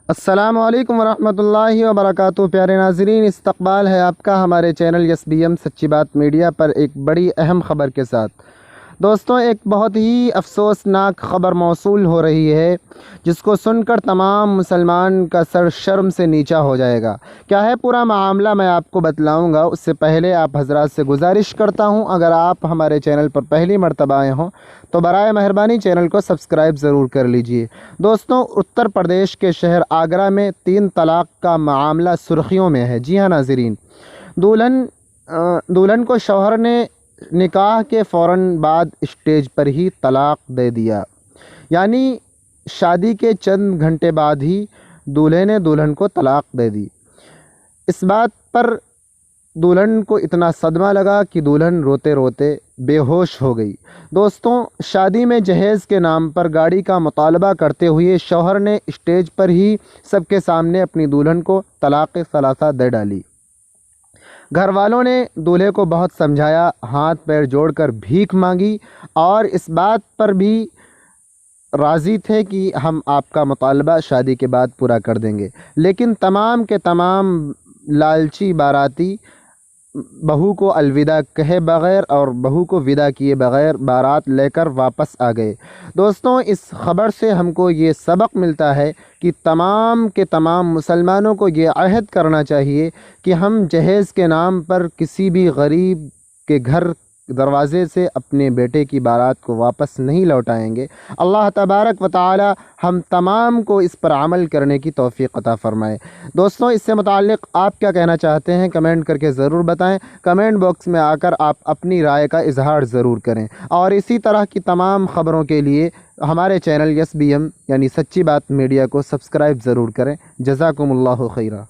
السلام علیکم ورحمۃ اللہ وبرکاتہ۔ پیارے ناظرین، استقبال ہے آپ کا ہمارے چینل یس بی ایم سچی بات میڈیا پر ایک بڑی اہم خبر کے ساتھ۔ دوستوں، ایک بہت ہی افسوسناک خبر موصول ہو رہی ہے جس کو سن کر تمام مسلمان کا سر شرم سے نیچا ہو جائے گا۔ کیا ہے پورا معاملہ میں آپ کو بتلاؤں گا، اس سے پہلے آپ حضرات سے گزارش کرتا ہوں، اگر آپ ہمارے چینل پر پہلی مرتبہ آئے ہوں تو برائے مہربانی چینل کو سبسکرائب ضرور کر لیجئے۔ دوستوں، اتر پردیش کے شہر آگرہ میں 3 طلاق کا معاملہ سرخیوں میں ہے۔ جی ہاں ناظرین، دلہن کو شوہر نے نکاح کے فوراً بعد اسٹیج پر ہی طلاق دے دیا، یعنی شادی کے چند گھنٹے بعد ہی دولہے نے دلہن کو طلاق دے دی۔ اس بات پر دلہن کو اتنا صدمہ لگا کہ دلہن روتے روتے بے ہوش ہو گئی۔ دوستوں، شادی میں جہیز کے نام پر گاڑی کا مطالبہ کرتے ہوئے شوہر نے اسٹیج پر ہی سب کے سامنے اپنی دلہن کو طلاق ثلاثہ دے ڈالی۔ گھر والوں نے دولہے کو بہت سمجھایا، ہاتھ پیر جوڑ کر بھیک مانگی اور اس بات پر بھی راضی تھے کہ ہم آپ کا مطالبہ شادی کے بعد پورا کر دیں گے، لیکن تمام کے تمام لالچی باراتی بہو کو الوداع کہے بغیر اور بہو کو ودا کیے بغیر بارات لے کر واپس آ گئے۔ دوستوں، اس خبر سے ہم کو یہ سبق ملتا ہے کہ تمام کے تمام مسلمانوں کو یہ عہد کرنا چاہیے کہ ہم جہیز کے نام پر کسی بھی غریب کے گھر دروازے سے اپنے بیٹے کی بارات کو واپس نہیں لوٹائیں گے۔ اللہ تبارک و تعالی ہم تمام کو اس پر عمل کرنے کی توفیق عطا فرمائے۔ دوستوں، اس سے متعلق آپ کیا کہنا چاہتے ہیں کمنٹ کر کے ضرور بتائیں۔ کمنٹ باکس میں آ کر آپ اپنی رائے کا اظہار ضرور کریں، اور اسی طرح کی تمام خبروں کے لیے ہمارے چینل یس بی ایم یعنی سچی بات میڈیا کو سبسکرائب ضرور کریں۔ جزاکم اللہ خیرہ۔